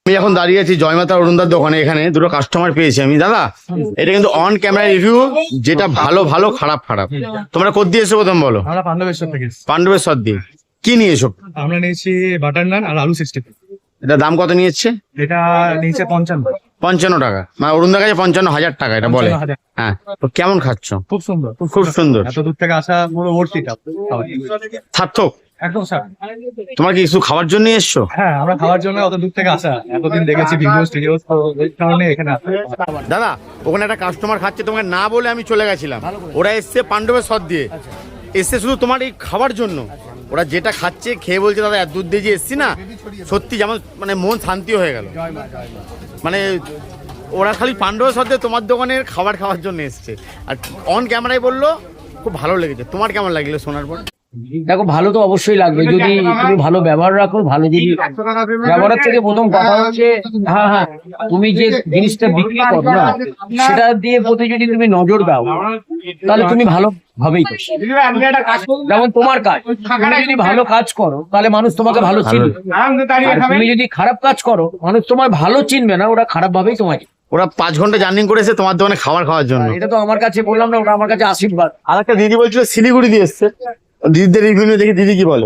আমি এখন দাঁড়িয়ে আছি জয়মাতা অরুণদার দোকানে। এখানে দুটো কাস্টমার পেয়েছি আমি। দাদা, এটা কিন্তু অন ক্যামেরা রিভিউ, যেটা ভালো ভালো খারাপ খারাপ। তোমরা কোথা দিয়ে এসো প্রথম বলো? আমরা পাণ্ডবেশ্বর থেকে এসেছি। পাণ্ডবেশ্বর দিয়ে। কি নিয়ে এসো? আমরা নিয়েছি বাটার নান আর আলু 60। এটা দাম কত নিয়েছে? এটা নিয়েছে 55। 55 টাকা, মানে অরুণদার কাছে 55,000 টাকা এটা বলে। 55,000। হ্যাঁ, তো কেমন খাচ্ছ? খুব সুন্দর, খুব সুন্দর। এত দূর থেকে আসা পুরো ভর্তিটা। সার্থক। একদম স্যার। তোমার কি কিছু খাবার জন্য এসছো? হ্যাঁ, আমরা খাওয়ার জন্য অত দূর থেকে আসা, এতদিন দেখেছি ভিডিওস টিডিওস, তো এই কারণে এখানে আসা। দাদা, ওখানে একটা কাস্টমার খাচ্ছে, তোমাকে না বলে আমি চলে গেছিলাম। ওরা এসছে পাণ্ডবেশ্বর দিয়ে, এসছে শুধু তোমার এই খাবার জন্য। ওরা যেটা খাচ্ছে খেয়ে বলছে দাদা এত দূর দিয়ে যে এসছি না, সত্যি যেমন মানে মন শান্তি হয়ে গেল। মানে ওরা খালি পাণ্ডবেশ্বর দিয়ে তোমার দোকানের খাবার খাওয়ার জন্য এসছে, আর অন ক্যামেরায় বললো খুব ভালো লেগেছে। তোমার কেমন লাগলো শোনার পর? দেখো, ভালো তো অবশ্যই লাগবে যদি তুমি ভালো ব্যবহার রাখো। ভালো যদি ব্যবহারের থেকে প্রথম কথা হচ্ছে, হ্যাঁ, তুমি যে জিনিসটা বিক্রি করো না, সেটা দিয়ে প্রতি যদি তুমি নজর দাও, তাহলে তুমি ভালো ভাবেই করছো। যেমন তোমার কাজ, তুমি যদি ভালো কাজ করো তাহলে মানুষ তোমাকে ভালো চিনবে, আর তুমি যদি খারাপ কাজ করো মানুষ তোমার ভালো চিনবে না, ওরা খারাপ ভাবেই তোমাকে। ওরা 5 ঘন্টা জার্নি করে এসে তোমার দোকানে খাবার খাওয়ার জন্য। এটা তো আমার কাছে বললাম না, ওরা আমার কাছে আশীর্বাদ। আর একটা দিদি বলছিল শিলিগুড়ি দিয়ে এসছে, দিদিদের রিভিউ দেখি দিদি কি বলে।